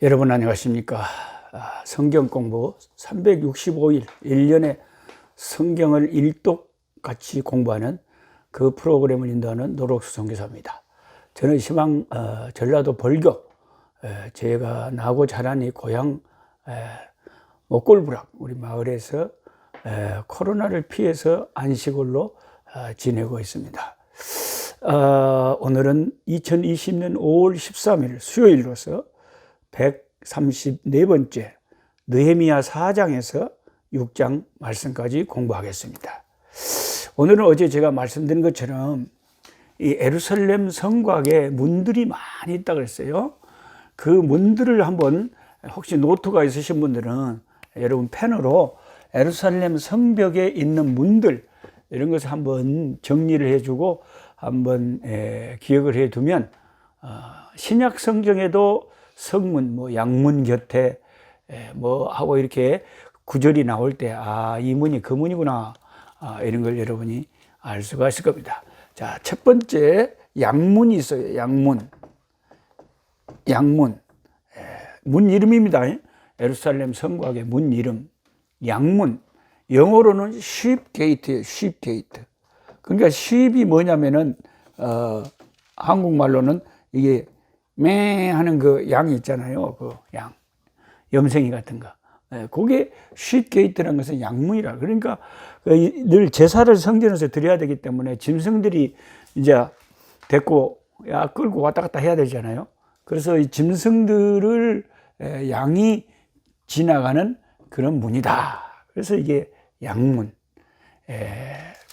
여러분 안녕하십니까? 성경 공부 365일 1년에 성경을 일독 같이 공부하는 그 프로그램을 인도하는 노록수 선교사입니다. 저는 시방 전라도 벌교, 제가 나고 자란 이 고향 목골부락 우리 마을에서 코로나를 피해서 안식일로 지내고 있습니다. 오늘은 2020년 5월 13일 수요일로서 134번째 느헤미야 4장에서 6장 말씀까지 공부하겠습니다. 오늘은 어제 제가 말씀드린 것처럼 이 예루살렘 성곽에 문들이 많이 있다고 그랬어요. 그 문들을 한번 혹시 노트가 있으신 분들은 여러분 펜으로 예루살렘 성벽에 있는 문들 이런 것을 한번 정리를 해주고 한번 기억을 해두면 신약 성경에도 성문, 양문 곁에 하고 이렇게 구절이 나올 때 이 문이 그 문이구나 이런 걸 여러분이 알 수가 있을 겁니다. 자, 첫 번째 양문이 있어요. 양문 문 이름입니다. 예루살렘 성곽의 문 이름 양문, 영어로는 sheep gate예요. sheep gate. 그러니까 sheep이 뭐냐면은 한국말로는 이게 매 하는 그 양이 있잖아요. 그 양, 염생이 같은 거. 그게 sheep gate라는 것은 양문이라. 그러니까 늘 제사를 성전에서 드려야 되기 때문에 짐승들이 이제 데리고 끌고 왔다 갔다 해야 되잖아요. 그래서 이 짐승들을 양이 지나가는 그런 문이다. 그래서 이게 양문.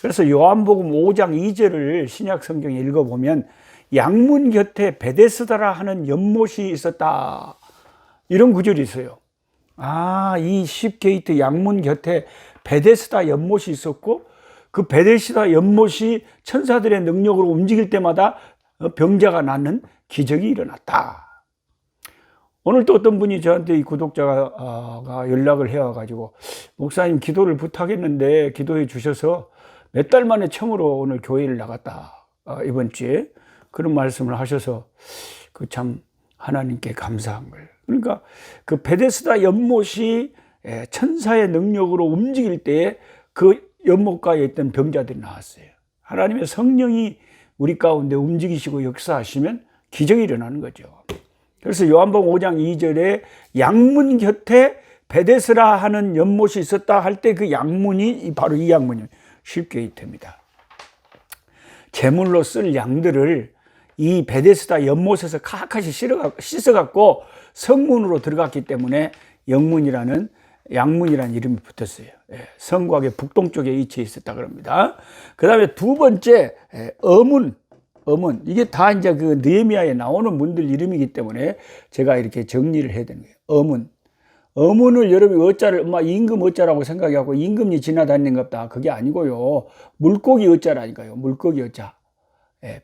그래서 요한복음 5장 2절을 신약 성경에 읽어보면 양문 곁에 베데스다라 하는 연못이 있었다. 이런 구절이 있어요. 이 십게이트 양문 곁에 베데스다 연못이 있었고 그 베데스다 연못이 천사들의 능력으로 움직일 때마다 병자가 낫는 기적이 일어났다. 오늘 또 어떤 분이 저한테 이 구독자가 연락을 해와가지고 목사님 기도를 부탁했는데 기도해 주셔서 몇 달 만에 처음으로 오늘 교회를 나갔다. 이번 주에 그런 말씀을 하셔서 그 참 하나님께 감사한 거예요. 그러니까 그 베데스다 연못이 천사의 능력으로 움직일 때에 그 연못가에 있던 병자들이 나왔어요. 하나님의 성령이 우리 가운데 움직이시고 역사하시면 기적이 일어나는 거죠. 그래서 요한복음 5장 2절에 양문 곁에 베데스라 하는 연못이 있었다 할 때 그 양문이 바로 이 양문이에요. 십게이트입니다. 제물로 쓸 양들을 이 베데스다 연못에서 카카시 씻어갖고 성문으로 들어갔기 때문에 양문이라는 이름이 붙었어요. 성곽의 북동쪽에 위치해 있었다 그럽니다. 그 다음에 두 번째 어문. 이게 다 이제 그 느헤미야에 나오는 문들 이름이기 때문에 제가 이렇게 정리를 해야 되는 거예요. 어문을 여러분이 어자를 임금 어자라고 생각하고 임금이 지나다니는 것다. 그게 아니고요. 물고기 어자라니까요. 물고기 어자.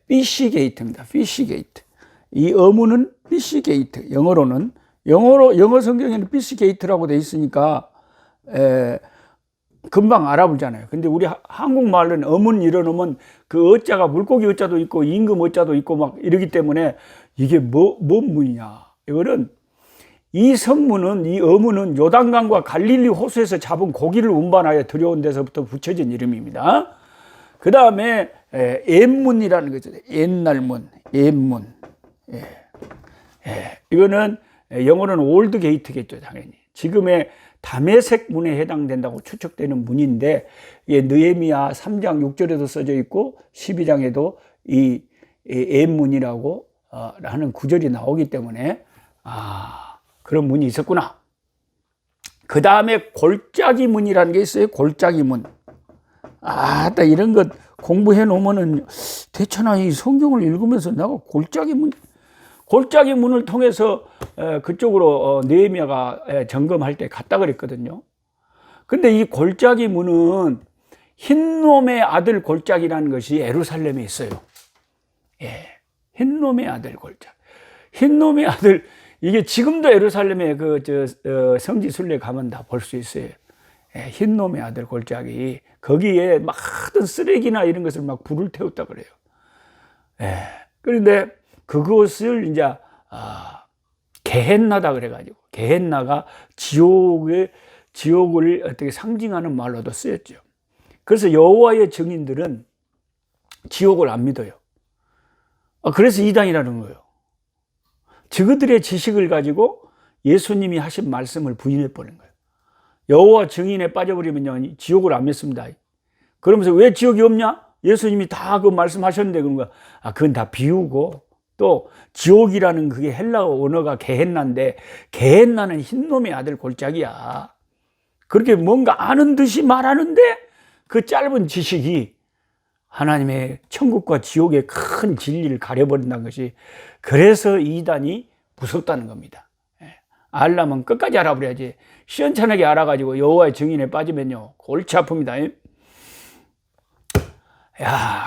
피시 게이트입니다. 피시 게이트. 이 어문은 피시 게이트. 영어 성경에는 피시 게이트라고 돼 있으니까 금방 알아보잖아요. 근데 우리 한국말로는 어문 이러놓으면 그 어자가 물고기 어자도 있고 임금 어자도 있고 막 이러기 때문에 이게 뭔 문이냐. 이거는 이 어문은 요단강과 갈릴리 호수에서 잡은 고기를 운반하여 들여온 데서부터 붙여진 이름입니다. 그 다음에 옛문이라는 거죠. 옛날 문, 옛문. 이거는 영어로는 올드 게이트겠죠, 당연히. 지금의 다메섹 문에 해당된다고 추측되는 문인데 이게 느헤미야 3장 6절에도 써져 있고 12장에도 이 옛문이라고 하는 구절이 나오기 때문에 그런 문이 있었구나. 그 다음에 골짜기 문이라는 게 있어요. 골짜기 문. 이런 것 공부해 놓으면은 대체나 이 성경을 읽으면서 내가 골짜기 문을 통해서 그쪽으로 느헤미야가 점검할 때 갔다 그랬거든요. 근데 이 골짜기 문은 흰놈의 아들 골짜기라는 것이 예루살렘에 있어요. 흰놈의 아들 골짜기. 흰놈의 아들, 이게 지금도 예루살렘에 성지 순례 가면 다 볼 수 있어요. 흰놈의 아들 골짜기. 거기에 막 하던 쓰레기나 이런 것을 막 불을 태웠다 그래요. 그런데 그것을 이제 게헨나다 그래가지고, 게헨나가 지옥을 어떻게 상징하는 말로도 쓰였죠. 그래서 여호와의 증인들은 지옥을 안 믿어요. 그래서 이단이라는 거예요. 저그들의 지식을 가지고 예수님이 하신 말씀을 부인해 버린 거예요. 여호와 증인에 빠져버리면요, 지옥을 안 믿습니다. 그러면서 왜 지옥이 없냐? 예수님이 다 그 말씀하셨는데 그런 거야. 그건 다 비우고, 또 지옥이라는 그게 헬라어 언어가 게헨나인데, 게헨나는 흰놈의 아들 골짜기야. 그렇게 뭔가 아는 듯이 말하는데 그 짧은 지식이 하나님의 천국과 지옥의 큰 진리를 가려버린다는 것이, 그래서 이단이 무섭다는 겁니다. 알려면 끝까지 알아버려야지. 시원찮게 알아가지고 여호와의 증인에 빠지면요, 골치 아픕니다.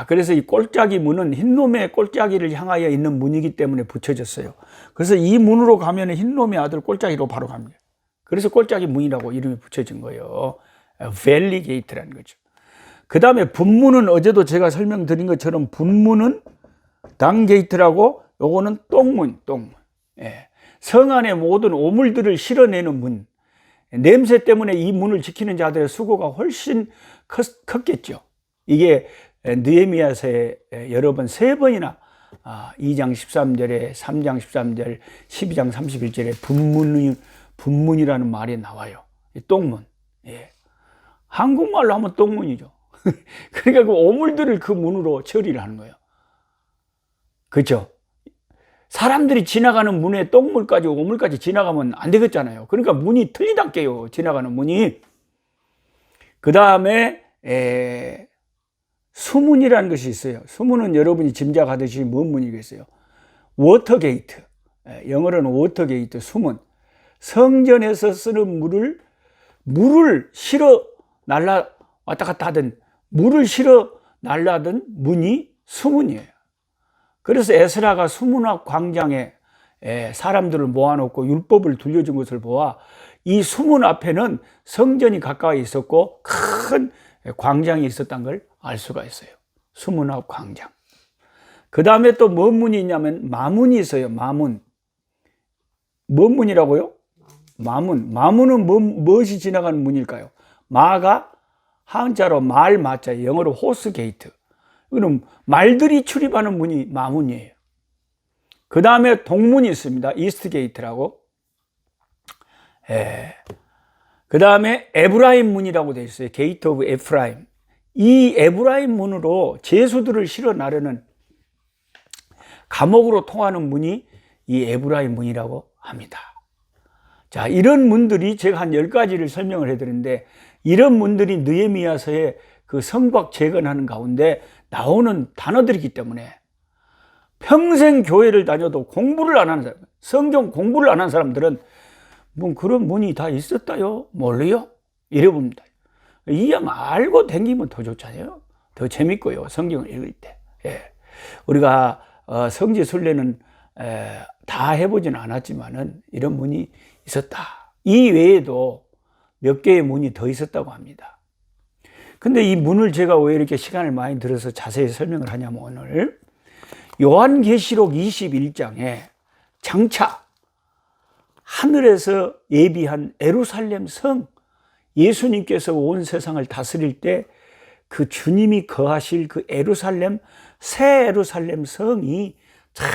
그래서 이 골짜기 문은 흰놈의 골짜기를 향하여 있는 문이기 때문에 붙여졌어요. 그래서 이 문으로 가면 흰놈의 아들 골짜기로 바로 갑니다. 그래서 골짜기 문이라고 이름이 붙여진 거예요. 밸리 게이트라는 거죠. 그 다음에 분문은 어제도 제가 설명드린 것처럼 분문은 당 게이트라고, 요거는 똥문. 성 안에 모든 오물들을 실어내는 문. 냄새 때문에 이 문을 지키는 자들의 수고가 훨씬 컸겠죠. 이게 느헤미야서에 여러 번 3번이나 2장 13절에 3장 13절, 12장 31절에 분문이라는 말이 나와요. 똥문. 한국말로 하면 똥문이죠. 그러니까 그 오물들을 그 문으로 처리를 하는 거예요. 그렇죠? 사람들이 지나가는 문에 똥물까지 오물까지 지나가면 안 되겠잖아요. 그러니까 문이 틀리단께요, 지나가는 문이. 그 다음에 수문이라는 것이 있어요. 수문은 여러분이 짐작하듯이 뭔 문이겠어요? 워터게이트. 영어로는 워터게이트, 수문. 성전에서 쓰는 물을 실어 왔다 갔다 하던, 물을 실어 날라던 문이 수문이에요. 그래서 에스라가 수문 앞 광장에 사람들을 모아놓고 율법을 들려준 것을 보아 이 수문 앞에는 성전이 가까이 있었고 큰 광장이 있었던 걸 알 수가 있어요. 수문 앞 광장. 그 다음에 또 뭔 문이 있냐면 마문이 있어요. 마문. 뭔 문이라고요? 마문. 마문은 무엇이 지나가는 문일까요? 마가 한자로 말, 마자, 영어로 호스 게이트. 그럼 말들이 출입하는 문이 마문이에요. 그 다음에 동문이 있습니다. 이스트 게이트라고. 그 다음에 에브라임 문이라고 되어 있어요. 게이트 오브 에프라임. 이 에브라임 문으로 제수들을 실어 나르는, 감옥으로 통하는 문이 이 에브라임 문이라고 합니다. 자, 이런 문들이 제가 한 10가지를 설명을 해드렸는데, 이런 문들이 느헤미야서의 그 성곽 재건하는 가운데 나오는 단어들이기 때문에 평생 교회를 다녀도 공부를 안 하는 사람, 성경 공부를 안 한 사람들은 뭐 그런 문이 다 있었다요? 몰라요? 이래봅니다. 이왕 알고 다니면 더 좋잖아요. 더 재밌고요, 성경을 읽을 때. 우리가 성지순례는 다 해보지는 않았지만은 이런 문이 있었다. 이 외에도 몇 개의 문이 더 있었다고 합니다. 근데 이 문을 제가 왜 이렇게 시간을 많이 들어서 자세히 설명을 하냐면, 오늘 요한계시록 21장에 장차 하늘에서 예비한 예루살렘 성, 예수님께서 온 세상을 다스릴 때 그 주님이 거하실 그 예루살렘, 새 예루살렘 성이 착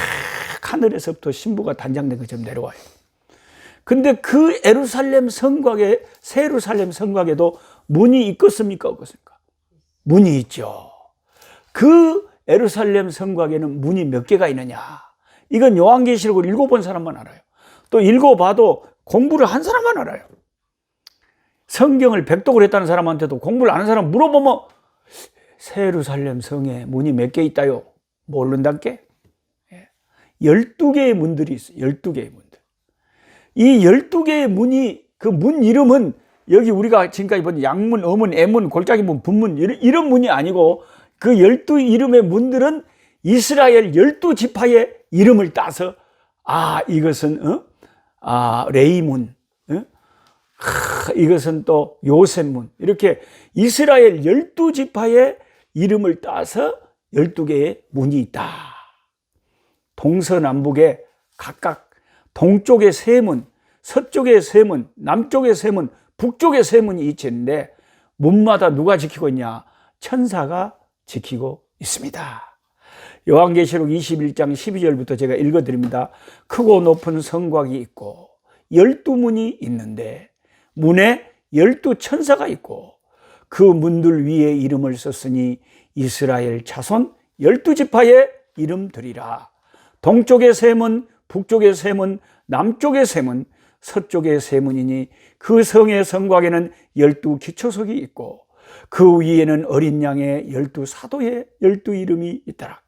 하늘에서부터 신부가 단장된 것처럼 내려와요. 근데 그 예루살렘 성곽에, 새 예루살렘 성곽에도 문이 있겠습니까, 없겠습니까? 문이 있죠. 그 예루살렘 성곽에는 문이 몇 개가 있느냐? 이건 요한계시록을 읽어본 사람만 알아요. 또 읽어봐도 공부를 한 사람만 알아요. 성경을 백독을 했다는 사람한테도 공부를 안 한 사람 물어보면 새 예루살렘 성에 문이 몇 개 있다요? 모른단께? 12개의 문들이 있어요. 12개의 문들. 이 12개의 문이, 그 문 이름은 여기 우리가 지금까지 본 양문, 어문, 애문, 골짜기문, 분문 이런 문이 아니고, 그 12이름의 문들은 이스라엘 12지파의 이름을 따서 이것은 레이문, 이것은 또 요셉문, 이렇게 이스라엘 12지파의 이름을 따서 12개의 문이 있다. 동서남북에 각각 동쪽에 세 문, 서쪽에 세 문, 남쪽에 세 문, 북쪽에 세 문이 있는데 문마다 누가 지키고 있냐? 천사가 지키고 있습니다. 요한계시록 21장 12절부터 제가 읽어드립니다. 크고 높은 성곽이 있고 12문이 있는데 문에 12천사가 있고 그 문들 위에 이름을 썼으니 이스라엘 자손 12지파의 이름들이라. 동쪽의 세 문, 북쪽의 세 문, 남쪽의 세 문, 서쪽의 세 문이니 그 성의 성곽에는 12기초석이 있고 그 위에는 어린 양의 12사도의 12이름이 있더라.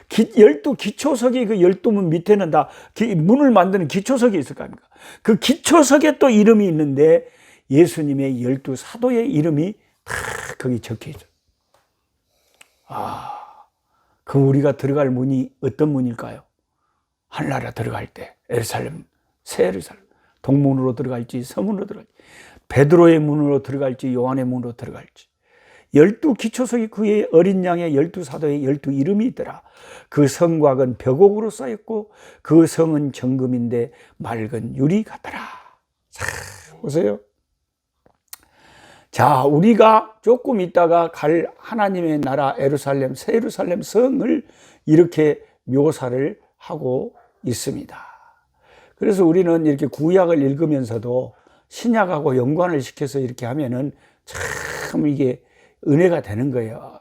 12기초석이 그 12문 밑에는 다 문을 만드는 기초석이 있을 거 아닙니까? 그 기초석에 또 이름이 있는데 예수님의 12사도의 이름이 다 거기 적혀 있어요. 그 우리가 들어갈 문이 어떤 문일까요? 하늘나라 들어갈 때 예루살렘, 새 예루살렘, 동문으로 들어갈지 서문으로 들어갈지 베드로의 문으로 들어갈지 요한의 문으로 들어갈지 12기초석이 그의 어린 양의 12사도의 12이름이 있더라. 그 성곽은 벽옥으로 쌓였고 그 성은 정금인데 맑은 유리 같더라. 자, 보세요. 자, 우리가 조금 있다가 갈 하나님의 나라 예루살렘, 새 예루살렘 성을 이렇게 묘사를 하고 있습니다. 그래서 우리는 이렇게 구약을 읽으면서도 신약하고 연관을 시켜서 이렇게 하면은 참 이게 은혜가 되는 거예요.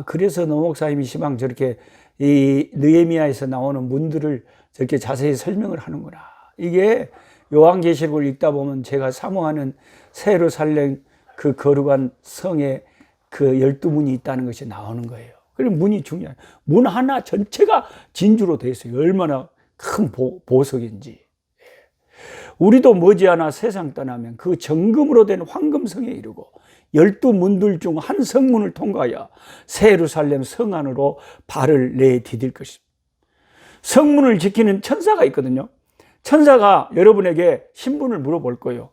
그래서 노 목사님이 시방 저렇게 이 느헤미야에서 나오는 문들을 저렇게 자세히 설명을 하는구나. 이게 요한계시록을 읽다 보면 제가 사모하는 새 예루살렘 그 거룩한 성에 그 12문이 있다는 것이 나오는 거예요. 그리고 문이 중요해요. 문 하나 전체가 진주로 되어 있어요. 얼마나 큰 보석인지. 우리도 머지않아 세상 떠나면 그 정금으로 된 황금성에 이르고 12문들 중 한 성문을 통과하여 새 예루살렘 성 안으로 발을 내디딜 것입니다. 성문을 지키는 천사가 있거든요. 천사가 여러분에게 신분을 물어볼 거예요.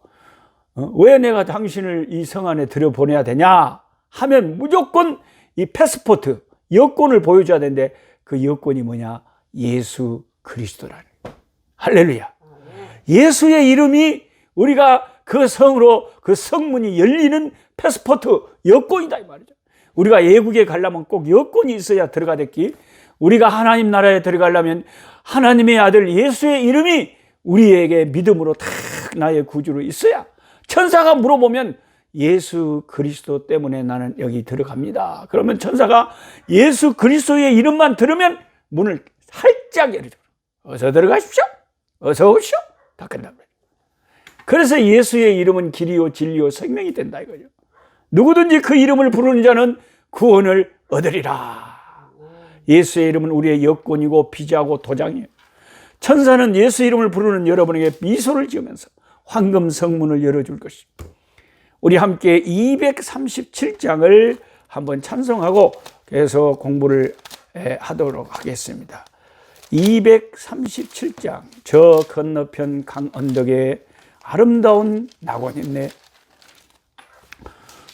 왜 내가 당신을 이 성 안에 들여보내야 되냐 하면 무조건 이 패스포트, 여권을 보여줘야 되는데 그 여권이 뭐냐? 예수 그리스도라는 거예요. 할렐루야. 예수의 이름이 우리가 그 성으로 그 성문이 열리는 패스포트, 여권이다 이 말이죠. 우리가 외국에 가려면 꼭 여권이 있어야 들어가겠기. 우리가 하나님 나라에 들어가려면 하나님의 아들 예수의 이름이 우리에게 믿음으로 딱 나의 구주로 있어야. 천사가 물어보면 예수 그리스도 때문에 나는 여기 들어갑니다. 그러면 천사가 예수 그리스도의 이름만 들으면 문을 살짝 열어줘. 어서 들어가십시오. 어서 오십시오. 다 끝난 거예요. 그래서 예수의 이름은 길이요 진리요 생명이 된다 이거죠. 누구든지 그 이름을 부르는 자는 구원을 얻으리라. 예수의 이름은 우리의 여권이고 비자고 도장이에요. 천사는 예수 이름을 부르는 여러분에게 미소를 지으면서 황금 성문을 열어줄 것입니다. 우리 함께 237장을 한번 찬송하고 계속 공부를 하도록 하겠습니다. 237장 저 건너편 강 언덕에 아름다운 낙원이 있네.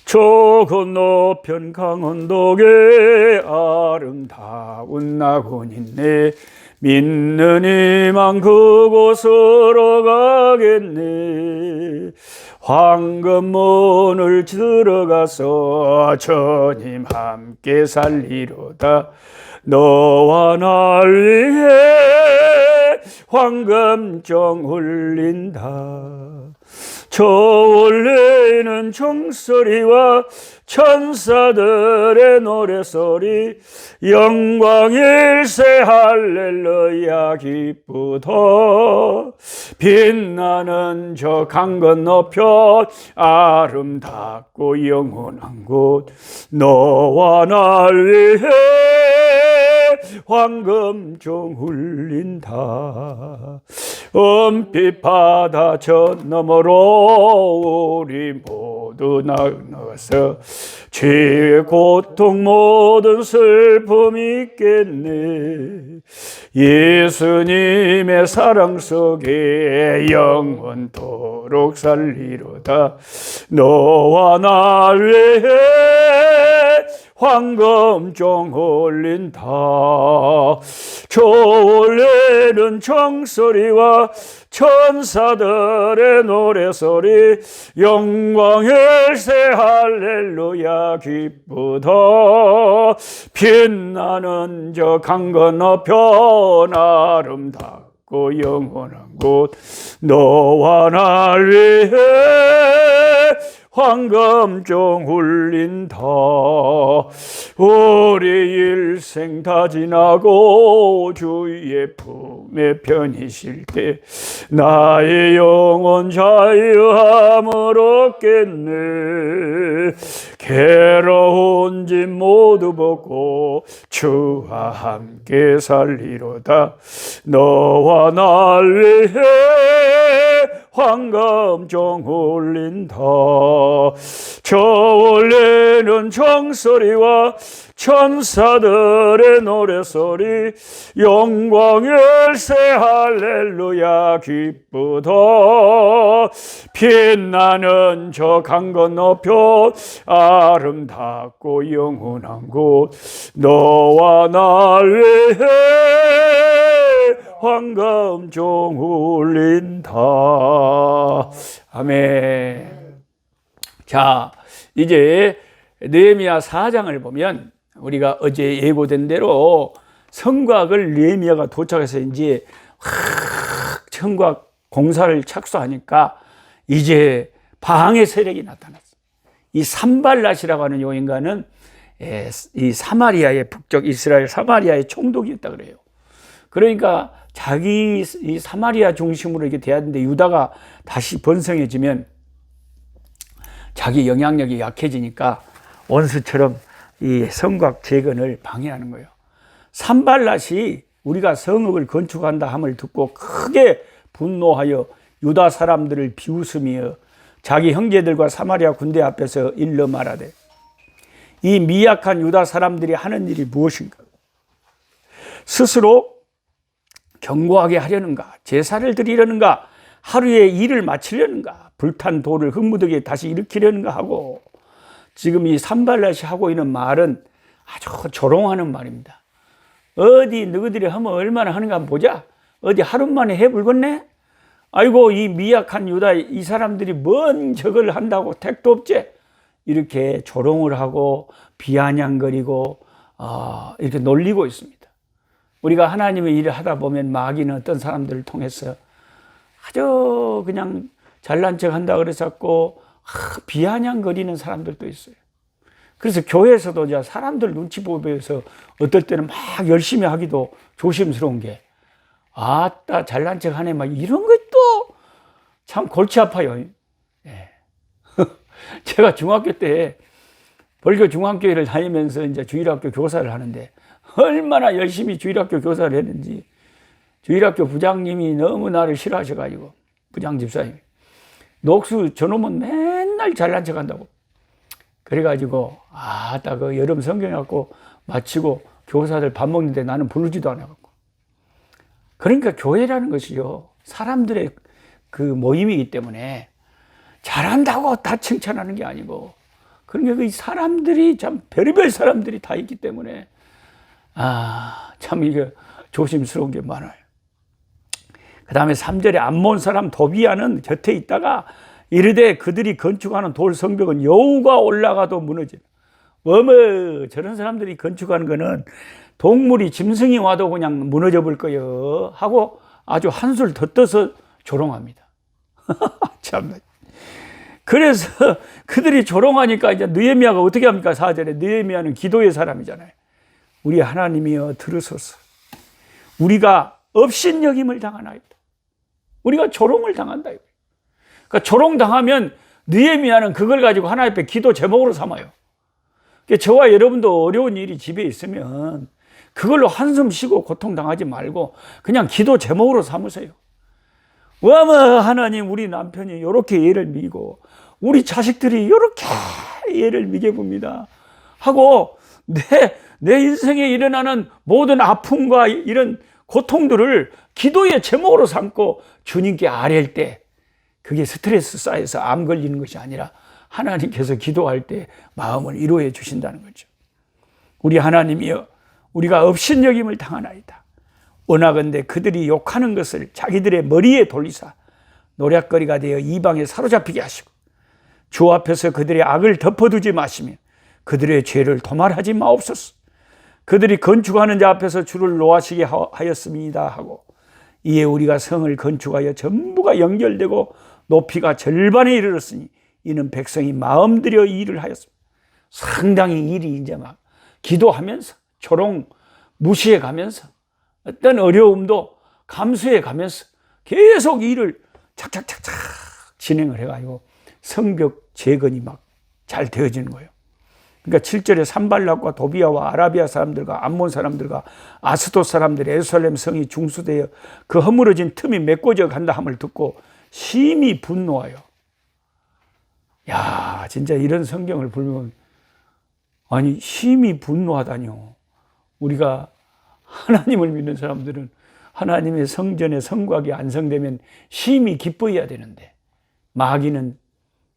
저 건너편 강 언덕에 아름다운 낙원이 있네. 믿는 이만 그곳으로 가겠네. 황금문을 들어가서 주님 함께 살리로다. 너와 날 위해 황금종 울린다. 저 울리는 종소리와 천사들의 노래소리 영광일세 할렐루야 기쁘다. 빛나는 저 강 건너편 아름답고 영원한 곳 너와 날 위해 황금종 울린다. 은빛 바다 저 너머로 우리 모두 나가서 죄의 고통 모든 슬픔 있겠네. 예수님의 사랑 속에 영원토록 살리로다. 너와 날 위해 황금종 울린다. 저 원래는 종소리와 천사들의 노래소리 영광일세 할렐루야 기쁘다. 빛나는 저 강 건너편 아름답고 영원한 곳 너와 날 위해 황금종 울린다. 우리 일생 다 지나고 주의 품에 편히 쉴 때 나의 영혼 자유함을 얻겠네. 괴로운 짐 모두 벗고 주와 함께 살리로다. 너와 날 위해 황금종 울린다. 저 원래는 종소리와 천사들의 노래소리 영광일세 할렐루야 기쁘다. 빛나는 저 강 건너편 아름답고 영원한 곳 너와 날 위해 황금종 울린다. 아멘. 자, 이제 느헤미야 4장을 보면 우리가 어제 예고된 대로 성곽을 느헤미야가 도착해서 이제 성곽 공사를 착수하니까 이제 방해 세력이 나타났어요. 이 산발랏이라고 하는 요 인간은 이 사마리아의 북쪽 이스라엘 사마리아의 총독이었다 그래요. 그러니까 자기 이 사마리아 중심으로 이렇게 돼야 되는데 유다가 다시 번성해지면 자기 영향력이 약해지니까 원수처럼 이 성곽 재건을 방해하는 거예요. 산발랏이 우리가 성읍을 건축한다 함을 듣고 크게 분노하여 유다 사람들을 비웃으며 자기 형제들과 사마리아 군대 앞에서 일러 말하되 이 미약한 유다 사람들이 하는 일이 무엇인가? 스스로 견고하게 하려는가? 제사를 드리려는가? 하루에 일을 마치려는가? 불탄 돌을 흙무더기에 다시 일으키려는가 하고 지금 이 산발랏이 하고 있는 말은 아주 조롱하는 말입니다. 어디 너희들이 하면 얼마나 하는가 한번 보자. 어디 하루 만에 해불겠네? 아이고 이 미약한 유다 이 사람들이 뭔 저걸 한다고 택도 없지? 이렇게 조롱을 하고 비아냥거리고 이렇게 놀리고 있습니다. 우리가 하나님의 일을 하다 보면 마귀는 어떤 사람들을 통해서 아주 그냥 잘난 척 한다 그래서 비아냥거리는 사람들도 있어요. 그래서 교회에서도 이제 사람들 눈치 보면서 어떨 때는 막 열심히 하기도 조심스러운 게 아따 잘난 척 하네 막 이런 것도 참 골치 아파요. 예. 제가 중학교 때 벌교 중학교를 다니면서 이제 주일학교 교사를 하는데 얼마나 열심히 주일학교 교사를 했는지 주일학교 부장님이 너무 나를 싫어하셔가지고 부장 집사님 녹수 저놈은 맨날 잘난 척 한다고 그래가지고 아따 그 여름 성경학교 마치고 교사들 밥 먹는데 나는 부르지도 않아갖고 그러니까 교회라는 것이요 사람들의 그 모임이기 때문에 잘한다고 다 칭찬하는 게 아니고 그러니까 그 사람들이 참 별의별 사람들이 다 있기 때문에 참 이게 조심스러운 게 많아요. 그 다음에 3절에 암몬 사람 도비아는 곁에 있다가 이르되 그들이 건축하는 돌 성벽은 여우가 올라가도 무너지는 어머 저런 사람들이 건축하는 거는 동물이 짐승이 와도 그냥 무너져 볼 거예요 하고 아주 한술 더 떠서 조롱합니다. 참나. 그래서 그들이 조롱하니까 이제 느헤미야가 어떻게 합니까? 4절에 느헤미야는 기도의 사람이잖아요. 우리 하나님이여 들으소서. 우리가 업신여김을 당하나이다. 우리가 조롱을 당한다. 그러니까 조롱당하면 느헤미야는 그걸 가지고 하나님 앞에 기도 제목으로 삼아요. 그러니까 저와 여러분도 어려운 일이 집에 있으면 그걸로 한숨 쉬고 고통당하지 말고 그냥 기도 제목으로 삼으세요. 어머 하나님 우리 남편이 이렇게 예를 미고 우리 자식들이 이렇게 예를 미게 봅니다 하고 내 인생에 일어나는 모든 아픔과 이런 고통들을 기도의 제목으로 삼고 주님께 아뢰일 때 그게 스트레스 쌓여서 암 걸리는 것이 아니라 하나님께서 기도할 때 마음을 위로해 주신다는 거죠. 우리 하나님이여 우리가 업신여김을 당하나이다. 원하건대 그들이 욕하는 것을 자기들의 머리에 돌리사 노략거리가 되어 이방에 사로잡히게 하시고 주 앞에서 그들의 악을 덮어두지 마시며 그들의 죄를 도말하지 마옵소서. 그들이 건축하는 자 앞에서 주를 노하시게 하였습니다 하고 이에 우리가 성을 건축하여 전부가 연결되고 높이가 절반에 이르렀으니 이는 백성이 마음들여 일을 하였습니다. 상당히 일이 이제 막 기도하면서 조롱 무시해 가면서 어떤 어려움도 감수해 가면서 계속 일을 착착착착 진행을 해가지고 성벽 재건이 막 잘 되어지는 거예요. 그러니까 7절에 산발락과 도비아와 아라비아 사람들과 암몬 사람들과 아스돗 사람들의 예루살렘 성이 중수되어 그 허물어진 틈이 메꿔져 간다 함을 듣고 심히 분노하여. 야, 진짜 이런 성경을 보면 아니 심히 분노하다니요. 우리가 하나님을 믿는 사람들은 하나님의 성전의 성곽이 완성되면 심히 기뻐해야 되는데 마귀는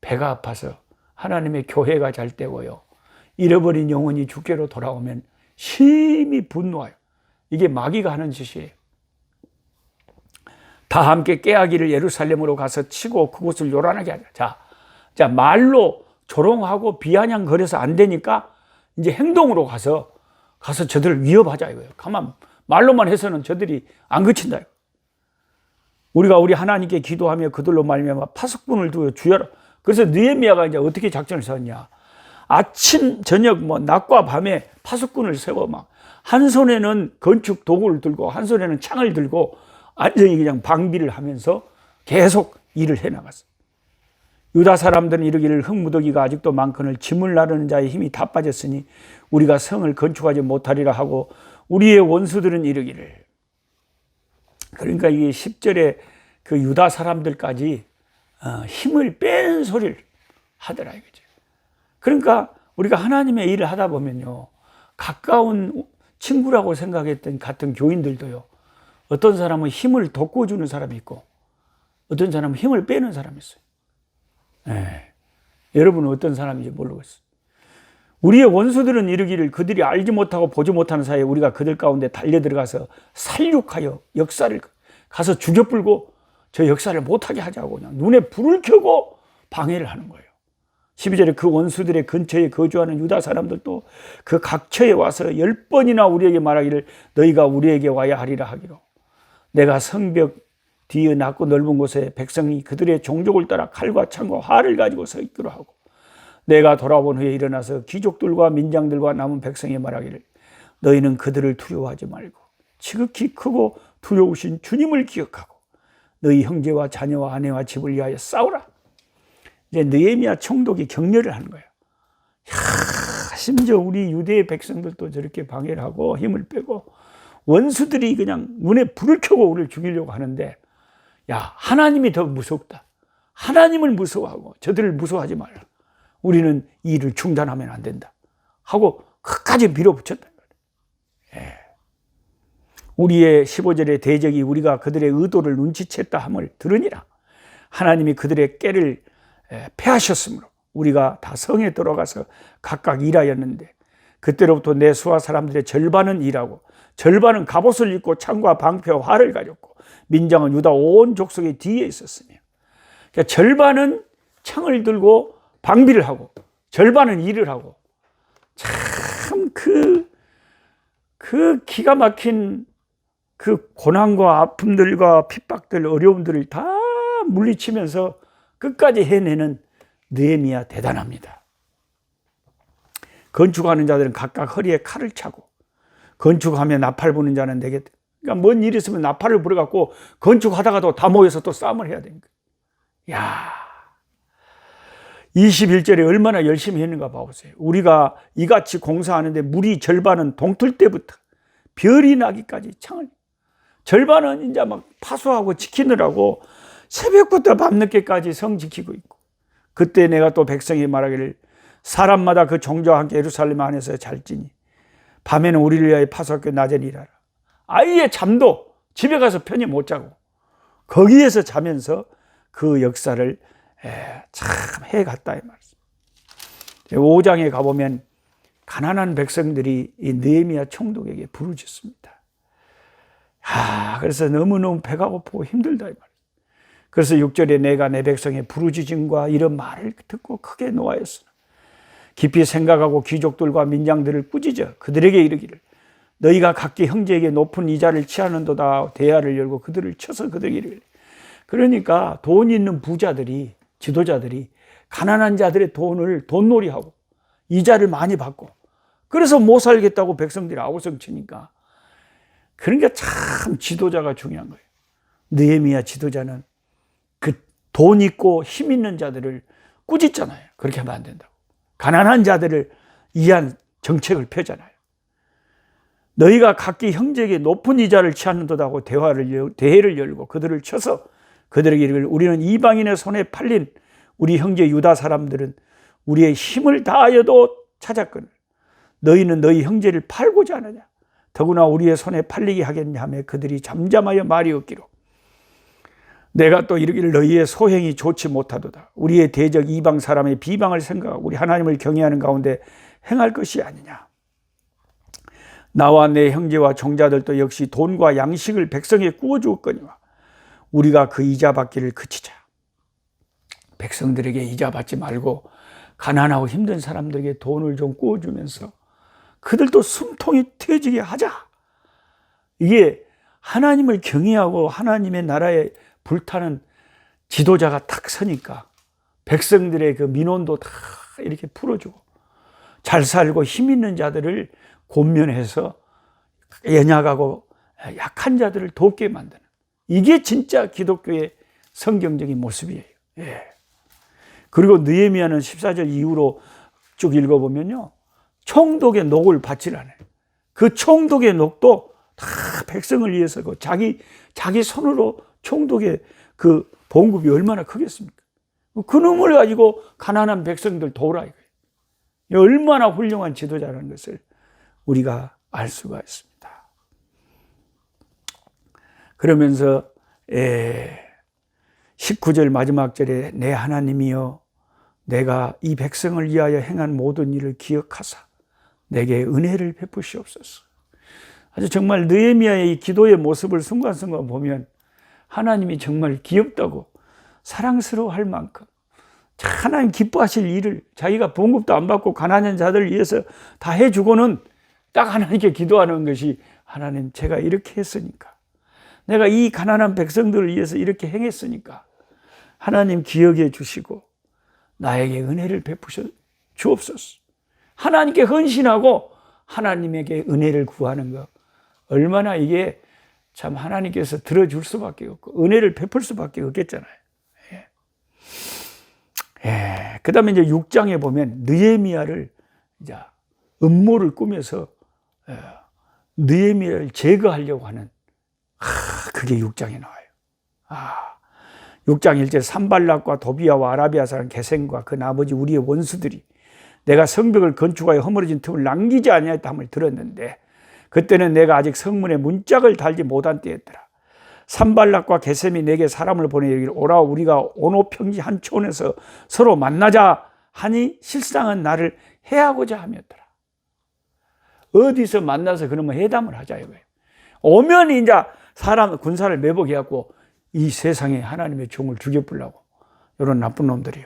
배가 아파서 하나님의 교회가 잘 되고요. 잃어버린 영혼이 주께로 돌아오면 심히 분노해요. 이게 마귀가 하는 짓이에요. 다 함께 깨야기를 예루살렘으로 가서 치고 그곳을 요란하게 하자. 자, 말로 조롱하고 비아냥거려서 안 되니까 이제 행동으로 가서 저들을 위협하자 이거예요. 가만 말로만 해서는 저들이 안 그친다. 우리가 우리 하나님께 기도하며 그들로 말미암아 파수꾼을 두어 주여라. 그래서 느헤미야가 이제 어떻게 작전을 세웠냐? 아침 저녁 낮과 밤에 파수꾼을 세워 막 한 손에는 건축 도구를 들고 한 손에는 창을 들고 완전히 그냥 방비를 하면서 계속 일을 해 나갔어. 유다 사람들은 이르기를 흙무더기가 아직도 많거늘 짐을 나르는 자의 힘이 다 빠졌으니 우리가 성을 건축하지 못하리라 하고 우리의 원수들은 이르기를. 그러니까 이게 10절에 그 유다 사람들까지 힘을 뺀 소리를 하더라 이거죠. 그러니까 우리가 하나님의 일을 하다 보면요, 가까운 친구라고 생각했던 같은 교인들도요, 어떤 사람은 힘을 돋궈주는 사람이 있고 어떤 사람은 힘을 빼는 사람이 있어요. 여러분은 어떤 사람인지 모르겠어요. 우리의 원수들은 이르기를 그들이 알지 못하고 보지 못하는 사이에 우리가 그들 가운데 달려들어가서 살육하여 역사를 가서 죽여불고 저 역사를 못하게 하자고 그냥 눈에 불을 켜고 방해를 하는 거예요. 12절에 그 원수들의 근처에 거주하는 유다 사람들도 그 각처에 와서 10번이나 우리에게 말하기를 너희가 우리에게 와야 하리라 하기로 내가 성벽 뒤에 낮고 넓은 곳에 백성이 그들의 종족을 따라 칼과 창과 활을 가지고 서 있기로 하고 내가 돌아온 후에 일어나서 귀족들과 민장들과 남은 백성에 말하기를 너희는 그들을 두려워하지 말고 지극히 크고 두려우신 주님을 기억하고 너희 형제와 자녀와 아내와 집을 위하여 싸우라. 이제 느헤미야 총독이 격려를 하는 거예요. 심지어 우리 유대의 백성들도 저렇게 방해를 하고 힘을 빼고 원수들이 그냥 눈에 불을 켜고 우리를 죽이려고 하는데 야, 하나님이 더 무섭다. 하나님을 무서워하고 저들을 무서워하지 말라. 우리는 이 일을 중단하면 안 된다 하고 끝까지 밀어붙였다는 거예요. 우리의 15절의 대적이 우리가 그들의 의도를 눈치챘다 함을 들으니라. 하나님이 그들의 깨를 패하셨으므로 우리가 다 성에 들어가서 각각 일하였는데 그때로부터 내 수하 사람들의 절반은 일하고 절반은 갑옷을 입고 창과 방패와 활을 가졌고 민장은 유다 온 족속의 뒤에 있었으며 그러니까 절반은 창을 들고 방비를 하고 절반은 일을 하고 참 그 기가 막힌 그 고난과 아픔들과 핍박들 어려움들을 다 물리치면서 끝까지 해내는 느헤미야 대단합니다. 건축하는 자들은 각각 허리에 칼을 차고 건축하며 나팔 부는 자는 되게 그러니까 뭔 일이 있으면 나팔을 불어갖고 건축하다가도 다 모여서 또 싸움을 해야 됩니다. 야, 21절에 얼마나 열심히 했는가 봐보세요. 우리가 이같이 공사하는데 무리 절반은 동틀 때부터 별이 나기까지 창을 절반은 이제 막 파수하고 지키느라고 새벽부터 밤늦게까지 성 지키고 있고 그때 내가 또 백성이 말하기를 사람마다 그 종자와 함께 예루살렘 안에서 잘지니 밤에는 우리를 위하여 파수하고 낮에는 일하라. 아예 잠도 집에 가서 편히 못 자고 거기에서 자면서 그 역사를 참 해갔다 이 말씀. 5장에 가보면 가난한 백성들이 이 느헤미야 총독에게 부르짖습니다. 그래서 너무너무 배가 고프고 힘들다 이 말이에요. 그래서 6절에 내가 내 백성의 부르짖음과 이런 말을 듣고 크게 노하였으나 깊이 생각하고 귀족들과 민장들을 꾸짖어 그들에게 이르기를 너희가 각기 형제에게 높은 이자를 취하는도다. 대야를 열고 그들을 쳐서 그들에게 이르기를. 그러니까 돈 있는 부자들이, 지도자들이 가난한 자들의 돈을 돈놀이하고 이자를 많이 받고 그래서 못 살겠다고 백성들이 아우성치니까. 그러니까 참 지도자가 중요한 거예요. 느헤미야 지도자는 그 돈 있고 힘 있는 자들을 꾸짖잖아요. 그렇게 하면 안 된다고. 가난한 자들을 위한 정책을 펴잖아요. 너희가 각기 형제에게 높은 이자를 취하는도다 하고 대회를 열고 그들을 쳐서 그들에게 이르기를 우리는 이방인의 손에 팔린 우리 형제 유다 사람들은 우리의 힘을 다하여도 찾았거늘 너희는 너희 형제를 팔고자 하느냐 더구나 우리의 손에 팔리게 하겠냐 하며 그들이 잠잠하여 말이 없기로 내가 또 이르기를 너희의 소행이 좋지 못하도다. 우리의 대적 이방 사람의 비방을 생각하고 우리 하나님을 경외하는 가운데 행할 것이 아니냐. 나와 내 형제와 종자들도 역시 돈과 양식을 백성에 구워주었거니와 우리가 그 이자 받기를 그치자. 백성들에게 이자 받지 말고 가난하고 힘든 사람들에게 돈을 좀 구워주면서 그들도 숨통이 트여지게 하자. 이게 하나님을 경외하고 하나님의 나라에 불타는 지도자가 탁 서니까 백성들의 그 민원도 다 이렇게 풀어주고 잘 살고 힘 있는 자들을 권면해서 연약하고 약한 자들을 돕게 만드는 이게 진짜 기독교의 성경적인 모습이에요. 예. 그리고 느헤미야는 14절 이후로 쭉 읽어보면요. 총독의 녹을 받질 않아요. 그 총독의 녹도 다 백성을 위해서 자기 손으로 총독의 그 봉급이 얼마나 크겠습니까? 그 놈을 가지고 가난한 백성들 도우라 이거예요. 얼마나 훌륭한 지도자라는 것을 우리가 알 수가 있습니다. 그러면서 19절 마지막 절에 내 하나님이여 내가 이 백성을 위하여 행한 모든 일을 기억하사 내게 은혜를 베푸시옵소서. 아주 정말 느헤미야의 이 기도의 모습을 순간순간 보면 하나님이 정말 귀엽다고 사랑스러워할 만큼 하나님 기뻐하실 일을 자기가 봉급도 안 받고 가난한 자들을 위해서 다 해주고는 딱 하나님께 기도하는 것이 하나님 제가 이렇게 했으니까 내가 이 가난한 백성들을 위해서 이렇게 행했으니까 하나님 기억해 주시고 나에게 은혜를 베푸셔 주옵소서. 하나님께 헌신하고 하나님에게 은혜를 구하는 것 얼마나 이게 참 하나님께서 들어줄 수밖에 없고 은혜를 베풀 수밖에 없겠잖아요. 그 다음에 이제 6장에 보면 느헤미야를 이제 음모를 꾸며서 느헤미야를 제거하려고 하는 그게 6장에 나와요. 6장 1절 산발락과 도비야와 아라비아 사람 게셈과 그 나머지 우리의 원수들이 내가 성벽을 건축하여 허물어진 틈을 남기지 아니하였다 함을 들었는데 그때는 내가 아직 성문에 문짝을 달지 못한 때였더라. 산발락과 게셈이 내게 사람을 보내 이르기를 오라 우리가 오노 평지 한 촌에서 서로 만나자 하니 실상은 나를 해하고자 함이었더라. 어디서 만나서 그러면 회담을 하자 이거예요. 오면 이제 사람 군사를 매복해갖고 이 세상에 하나님의 종을 죽여보려고 이런 나쁜 놈들이요.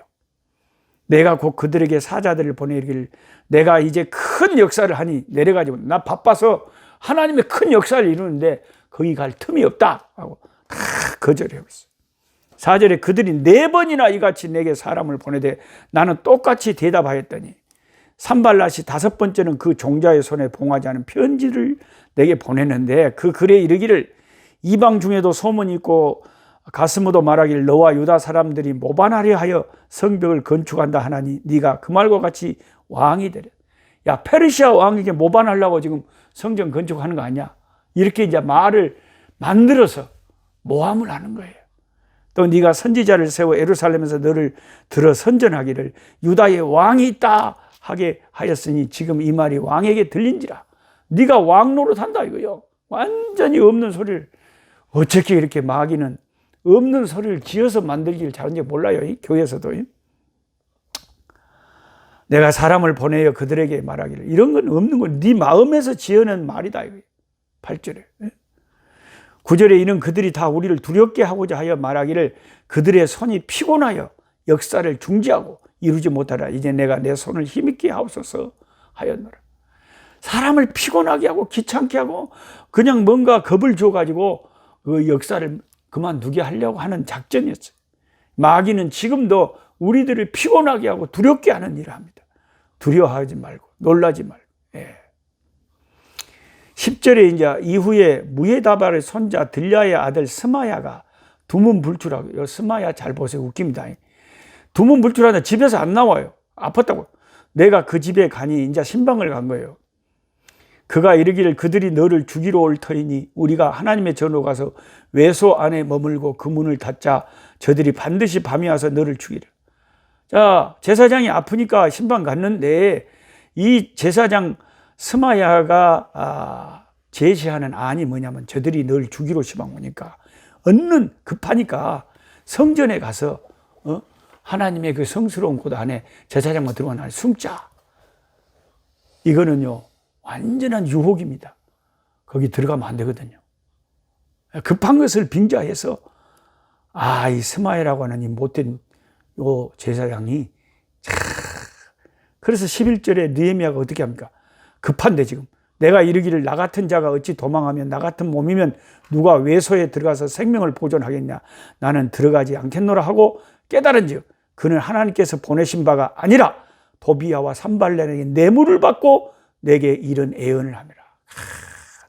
내가 곧 그들에게 사자들을 보내 이르기를 내가 이제 큰 역사를 하니 내려가지고 나 바빠서 하나님의 큰 역사를 이루는데 거기 갈 틈이 없다 하고 다 거절하고 있어요. 4절에 그들이 4번이나 이같이 내게 사람을 보내되 나는 똑같이 대답하였더니 산발랏이 5번째는 그 종자의 손에 봉하지 않은 편지를 내게 보냈는데 그 글에 이르기를 이방 중에도 소문이 있고 가스무도 말하기를 너와 유다 사람들이 모반하려 하여 성벽을 건축한다 하나니 네가 그 말과 같이 왕이 되려. 야 페르시아 왕에게 모반하려고 지금 성전 건축하는 거 아니야? 이렇게 이제 말을 만들어서 모함을 하는 거예요. 또 네가 선지자를 세워 예루살렘에서 너를 들어 선전하기를 유다의 왕이 있다 하게 하였으니 지금 이 말이 왕에게 들린지라. 네가 왕 노릇한다 이거요. 완전히 없는 소리를 어떻게 이렇게 마귀는 없는 소리를 지어서 만들기를 잘하는지 몰라요. 이 교회에서도. 내가 사람을 보내어 그들에게 말하기를. 이런 건 없는 건 네 마음에서 지어낸 말이다. 8절에. 9절에 이는 그들이 다 우리를 두렵게 하고자 하여 말하기를 그들의 손이 피곤하여 역사를 중지하고 이루지 못하라. 이제 내가 내 손을 힘있게 하옵소서 하였노라. 사람을 피곤하게 하고 귀찮게 하고 그냥 뭔가 겁을 줘가지고 그 역사를 그만두게 하려고 하는 작전이었어요. 마귀는 지금도 우리들을 피곤하게 하고 두렵게 하는 일을 합니다. 두려워하지 말고 놀라지 말고. 10절에 이제 이후에 무에다발의 손자 들랴의 아들 스마야가 두문불출하고, 요 스마야 잘 보세요. 웃깁니다. 두문불출하는데 집에서 안 나와요. 아팠다고. 내가 그 집에 가니 이제 신방을 간 거예요. 그가 이르기를 그들이 너를 죽이러 올 터이니 우리가 하나님의 전으로 가서 외소 안에 머물고 그 문을 닫자 저들이 반드시 밤이 와서 너를 죽이라. 자, 제사장이 아프니까 신방 갔는데 이 제사장 스마야가 제시하는 안이 뭐냐면 저들이 널 죽이러 시방 오니까 얻는 급하니까 성전에 가서 하나님의 그 성스러운 곳 안에 제사장만 들어가 날 숨자. 이거는요 완전한 유혹입니다. 거기 들어가면 안 되거든요. 급한 것을 빙자해서 이 스마야라고 하는 이 못된 요 제사장이 그래서 11절에 느헤미야가 어떻게 합니까? 급한데 지금 내가 이르기를 나 같은 자가 어찌 도망하면 나 같은 몸이면 누가 외소에 들어가서 생명을 보존하겠냐. 나는 들어가지 않겠노라 하고 깨달은즉 그는 하나님께서 보내신 바가 아니라 도비야와 산발렌에게 뇌물을 받고 내게 이런 애언을 함이라.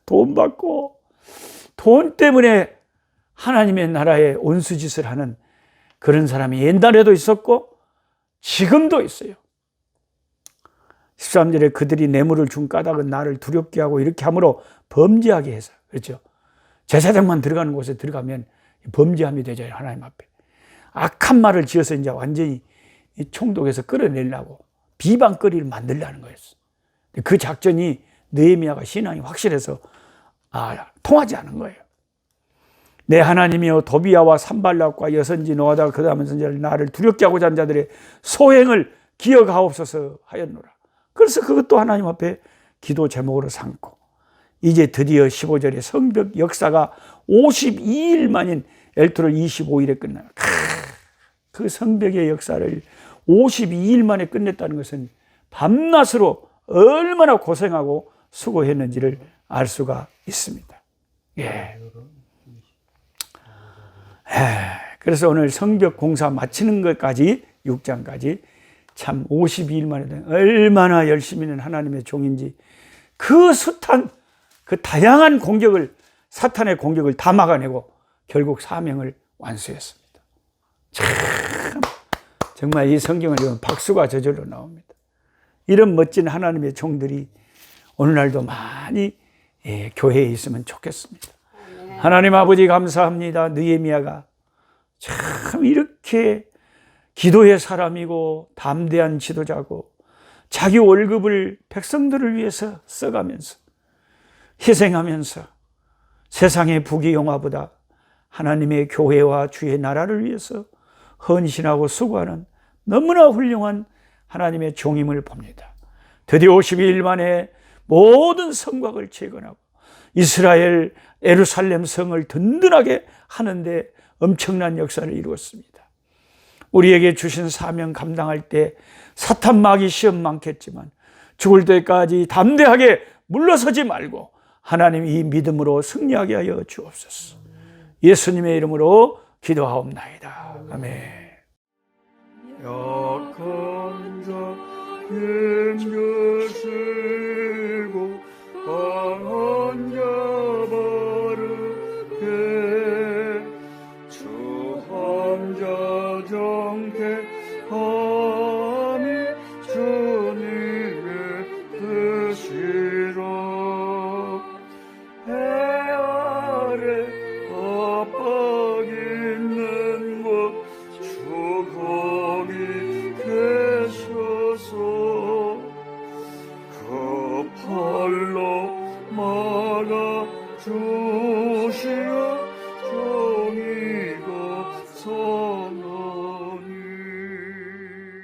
돈 받고 돈 때문에 하나님의 나라에 온수짓을 하는 그런 사람이 옛날에도 있었고 지금도 있어요. 13절에 그들이 뇌물을 준 까닭은 나를 두렵게 하고 이렇게 함으로 범죄하게 해서. 그렇죠. 제사장만 들어가는 곳에 들어가면 범죄함이 되죠. 하나님 앞에. 악한 말을 지어서 이제 완전히 총독에서 끌어내려고 비방거리를 만들려는 거였어. 그 작전이 느헤미야가 신앙이 확실해서 통하지 않은 거예요. 내 하나님이여 도비야와 산발락과 여선지 노아다 그 다음에 선지자를 나를 두렵게 하고자 한 자들의 소행을 기억하옵소서 하였노라. 그래서 그것도 하나님 앞에 기도 제목으로 삼고 이제 드디어 15절에 성벽 역사가 52일 만인 엘토를 25일에 끝나요. 그 성벽의 역사를 52일 만에 끝냈다는 것은 밤낮으로 얼마나 고생하고 수고했는지를 알 수가 있습니다. 그래서 오늘 성벽 공사 마치는 것까지 6장까지 참 52일 만에 얼마나 열심히 있는 하나님의 종인지 그 숱한 그 다양한 공격을 사탄의 공격을 다 막아내고 결국 사명을 완수했습니다. 참 정말 이 성경을 읽으면 박수가 저절로 나옵니다. 이런 멋진 하나님의 종들이 오늘날도 많이 교회에 있으면 좋겠습니다. 하나님 아버지 감사합니다. 느헤미야가 참 이렇게 기도의 사람이고 담대한 지도자고 자기 월급을 백성들을 위해서 써가면서 희생하면서 세상의 부귀영화보다 하나님의 교회와 주의 나라를 위해서 헌신하고 수고하는 너무나 훌륭한 하나님의 종임을 봅니다. 드디어 52일 만에 모든 성곽을 재건하고 이스라엘 예루살렘 성을 든든하게 하는데 엄청난 역사를 이루었습니다. 우리에게 주신 사명 감당할 때 사탄 마귀 시험 많겠지만 죽을 때까지 담대하게 물러서지 말고 하나님 이 믿음으로 승리하게 하여 주옵소서. 예수님의 이름으로 기도하옵나이다. 아멘. 약한 자 힘쓰고 강한 자 바르게 주한 자 정택함이 주님의 뜻이라. 해 아래 압박 있는 곳 주 거기 계셔서 그 팔로 막아 주시어